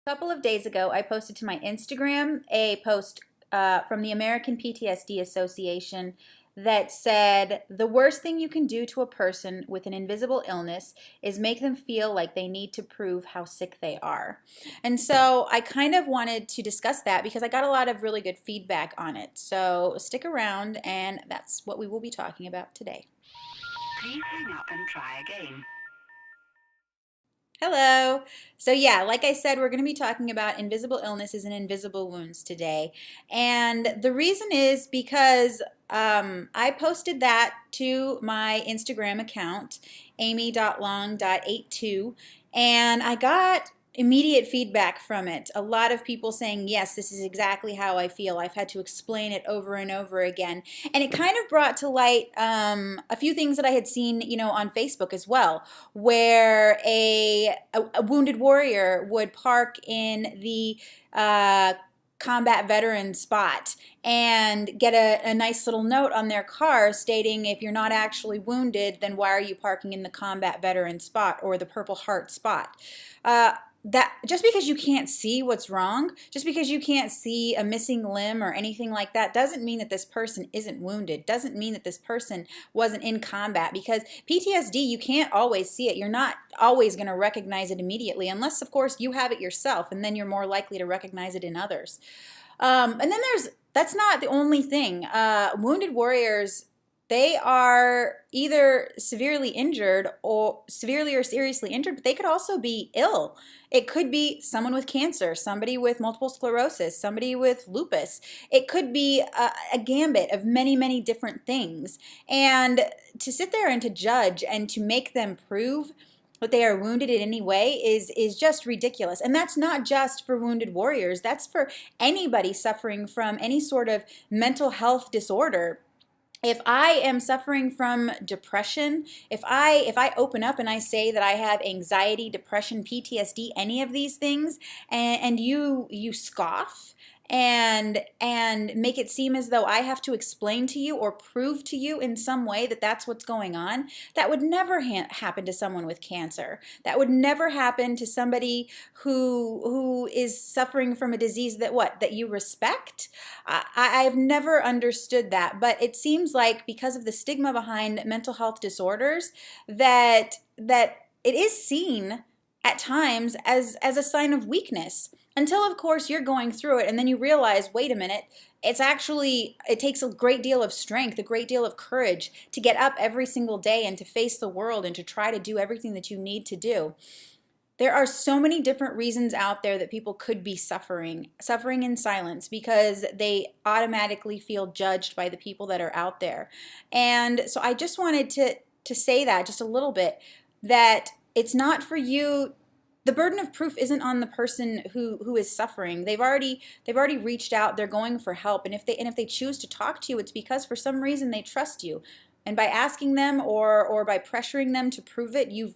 Couple of days ago, I posted to my Instagram a post from the American PTSD Association that said the worst thing you can do to a person with an invisible illness is make them feel like they need to prove how sick they are. And so I kind of wanted to discuss that because I got a lot of really good feedback on it. So stick around, and that's what we will be talking about today. Please hang up and try again. Hello. So yeah, like I said, we're going to be talking about invisible illnesses and invisible wounds today. And the reason is because I posted that to my Instagram account, amy.long.82, and I got immediate feedback from it. A lot of people saying, yes, this is exactly how I feel. I've had to explain it over and over again. And it kind of brought to light a few things that I had seen, on Facebook as well, where a wounded warrior would park in the combat veteran spot and get a nice little note on their car stating, if you're not actually wounded, then why are you parking in the combat veteran spot or the Purple Heart spot? That just because you can't see what's wrong, just because you can't see a missing limb or anything like that, doesn't mean that this person isn't wounded, doesn't mean that this person wasn't in combat, because PTSD, you can't always see it. You're not always going to recognize it immediately, unless, of course, you have it yourself, and then you're more likely to recognize it in others. And then that's not the only thing. Wounded warriors, they are either severely injured or severely or seriously injured, but they could also be ill. It could be someone with cancer, somebody with multiple sclerosis, somebody with lupus. It could be a gambit of many, many different things. And to sit there and to judge and to make them prove that they are wounded in any way is just ridiculous. And that's not just for wounded warriors. That's for anybody suffering from any sort of mental health disorder. If I am suffering from depression, if I open up and I say that I have anxiety, depression, PTSD, any of these things, and you scoff and make it seem as though I have to explain to you or prove to you in some way that that's what's going on, that would never happen to someone with cancer. That would never happen to somebody who is suffering from a disease that you respect. I've never understood that, but it seems like because of the stigma behind mental health disorders, that it is seen at times as a sign of weakness, until of course you're going through it and then you realize, wait a minute, it takes a great deal of strength, a great deal of courage to get up every single day and to face the world and to try to do everything that you need to do. There are so many different reasons out there that people could be suffering in silence because they automatically feel judged by the people that are out there. And so I just wanted to say that just a little bit, that it's not for you. The burden of proof isn't on the person who is suffering. They've already reached out. They're going for help, and if they choose to talk to you, it's because for some reason they trust you. And by asking them or by pressuring them to prove it, you've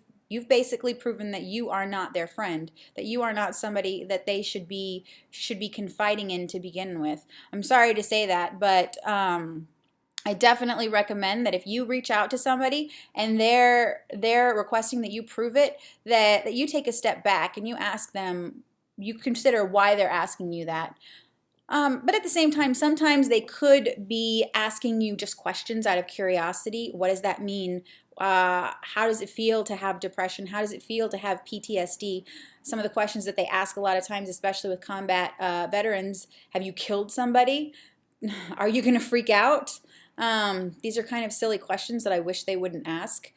basically proven that you are not their friend, that you are not somebody that they should be confiding in to begin with. I'm sorry to say that, but I definitely recommend that if you reach out to somebody and they're requesting that you prove it, that you take a step back and you ask them, you consider why they're asking you that. But at the same time, sometimes they could be asking you just questions out of curiosity. What does that mean? How does it feel to have depression? How does it feel to have PTSD? Some of the questions that they ask a lot of times, especially with combat veterans: have you killed somebody? Are you going to freak out? These are kind of silly questions that I wish they wouldn't ask.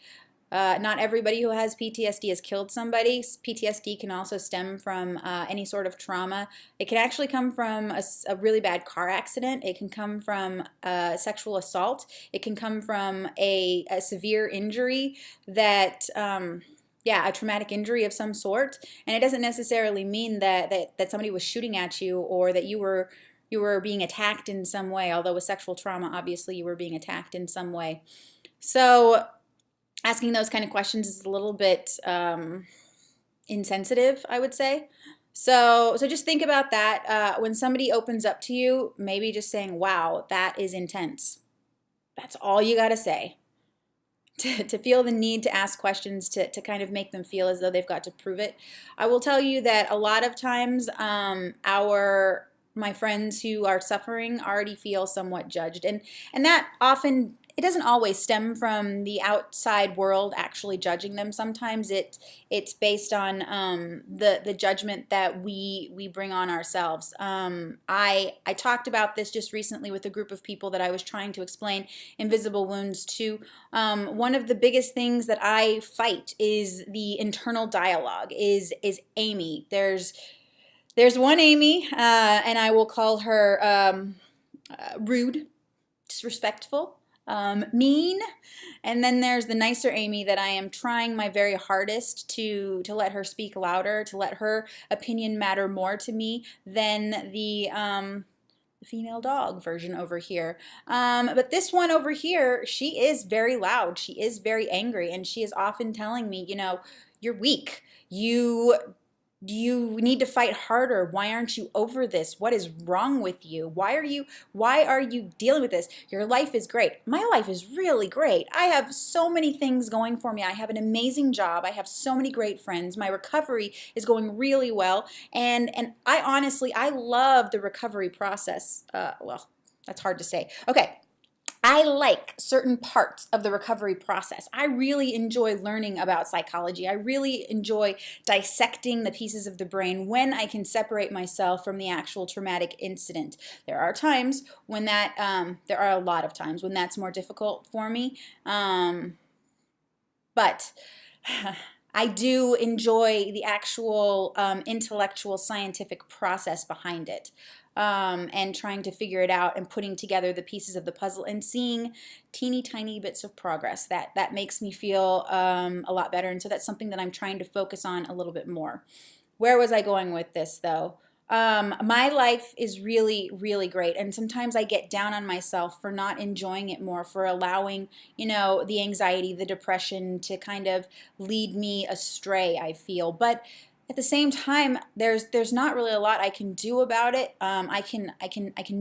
Not everybody who has PTSD has killed somebody. PTSD can also stem from any sort of trauma. It can actually come from a really bad car accident. It can come from sexual assault. It can come from a severe injury a traumatic injury of some sort. And it doesn't necessarily mean that somebody was shooting at you or that you were being attacked in some way, although with sexual trauma, obviously you were being attacked in some way. So asking those kind of questions is a little bit insensitive, I would say. So just think about that. When somebody opens up to you, maybe just saying, wow, that is intense. That's all you got to say. to feel the need to ask questions to kind of make them feel as though they've got to prove it. I will tell you that a lot of times my friends who are suffering already feel somewhat judged, and that often, it doesn't always stem from the outside world actually judging them. Sometimes it's based on the judgment that we bring on ourselves. I talked about this just recently with a group of people that I was trying to explain invisible wounds to. One of the biggest things that I fight is the internal dialogue. Is Amy. There's one Amy, and I will call her rude, disrespectful, mean, and then there's the nicer Amy that I am trying my very hardest to let her speak louder, to let her opinion matter more to me than the female dog version over here. But this one over here, she is very loud, she is very angry, and she is often telling me, you're weak. You need to fight harder. Why aren't you over this? What is wrong with you? Why are you dealing with this? Your life is great. My life is really great. I have so many things going for me. I have an amazing job. I have so many great friends. My recovery is going really well. And I honestly, I love the recovery process. Well, that's hard to say. Okay. I like certain parts of the recovery process. I really enjoy learning about psychology. I really enjoy dissecting the pieces of the brain when I can separate myself from the actual traumatic incident. There are times when there are a lot of times when that's more difficult for me. But I do enjoy the actual intellectual scientific process behind it. And trying to figure it out and putting together the pieces of the puzzle and seeing teeny tiny bits of progress. That makes me feel a lot better, and so that's something that I'm trying to focus on a little bit more. Where was I going with this though? My life is really, really great, and sometimes I get down on myself for not enjoying it more, for allowing, the anxiety, the depression to kind of lead me astray, I feel. But at the same time, there's not really a lot I can do about it. I can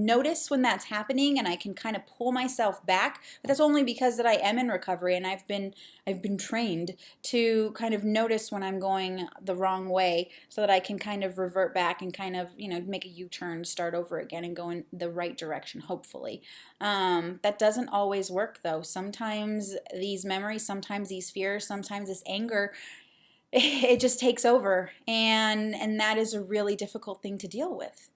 notice when that's happening, and I can kind of pull myself back. But that's only because that I am in recovery, and I've been trained to kind of notice when I'm going the wrong way, so that I can kind of revert back and kind of make a U-turn, start over again, and go in the right direction. Hopefully, that doesn't always work though. Sometimes these memories, sometimes these fears, sometimes this anger, it just takes over, and that is a really difficult thing to deal with.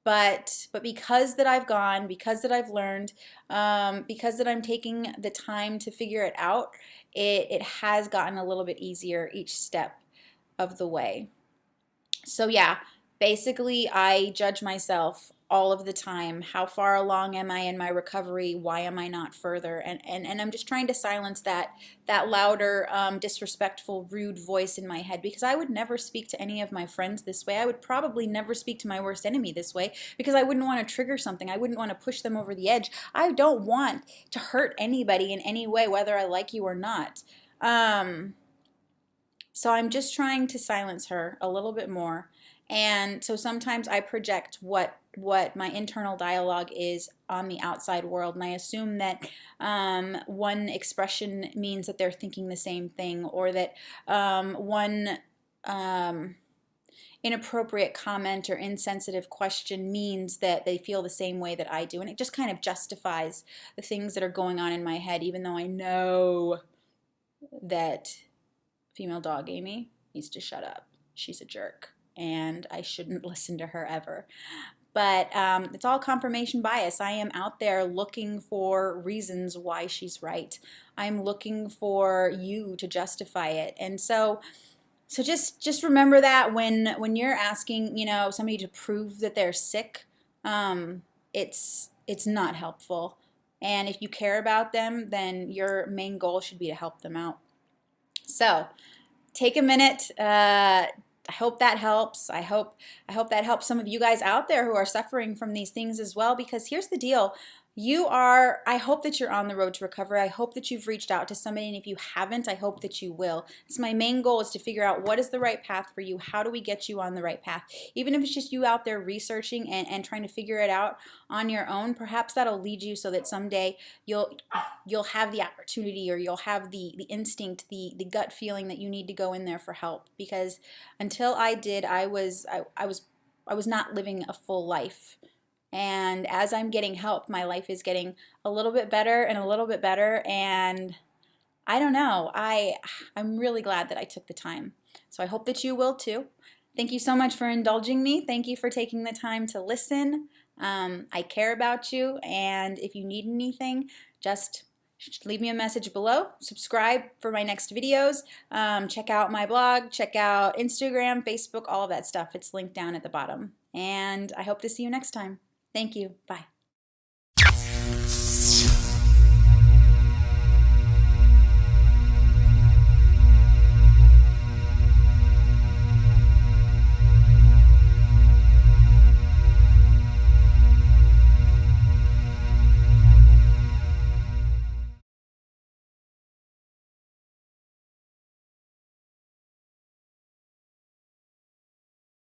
But because that I've gone, because that I've learned, because that I'm taking the time to figure it out, it has gotten a little bit easier each step of the way. So yeah, basically I judge myself all of the time. How far along am I in my recovery? Why am I not further? And I'm just trying to silence that louder, disrespectful, rude voice in my head, because I would never speak to any of my friends this way. I would probably never speak to my worst enemy this way, because I wouldn't want to trigger something. I wouldn't want to push them over the edge. I don't want to hurt anybody in any way, whether I like you or not. So I'm just trying to silence her a little bit more. And so sometimes I project what my internal dialogue is on the outside world, and I assume that one expression means that they're thinking the same thing, or that one inappropriate comment or insensitive question means that they feel the same way that I do. And it just kind of justifies the things that are going on in my head, even though I know that female dog Amy needs to shut up. She's a jerk, and I shouldn't listen to her ever. But it's all confirmation bias. I am out there looking for reasons why she's right. I'm looking for you to justify it. And so just remember that when you're asking, somebody to prove that they're sick, it's not helpful. And if you care about them, then your main goal should be to help them out. So take a minute. I hope that helps. I hope that helps some of you guys out there who are suffering from these things as well, because here's the deal. I hope that you're on the road to recovery. I hope that you've reached out to somebody, and if you haven't, I hope that you will. It's my main goal is to figure out what is the right path for you. How do we get you on the right path? Even if it's just you out there researching and trying to figure it out on your own, perhaps that'll lead you so that someday you'll have the opportunity, or you'll have the instinct, the gut feeling that you need to go in there for help. Because until I did, I was not living a full life. And as I'm getting help, my life is getting a little bit better and a little bit better. And I don't know, I'm really glad that I took the time. So I hope that you will too. Thank you so much for indulging me. Thank you for taking the time to listen. I care about you, and if you need anything, just leave me a message below. Subscribe for my next videos. Check out my blog, check out Instagram, Facebook, all of that stuff. It's linked down at the bottom. And I hope to see you next time. Thank you. Bye.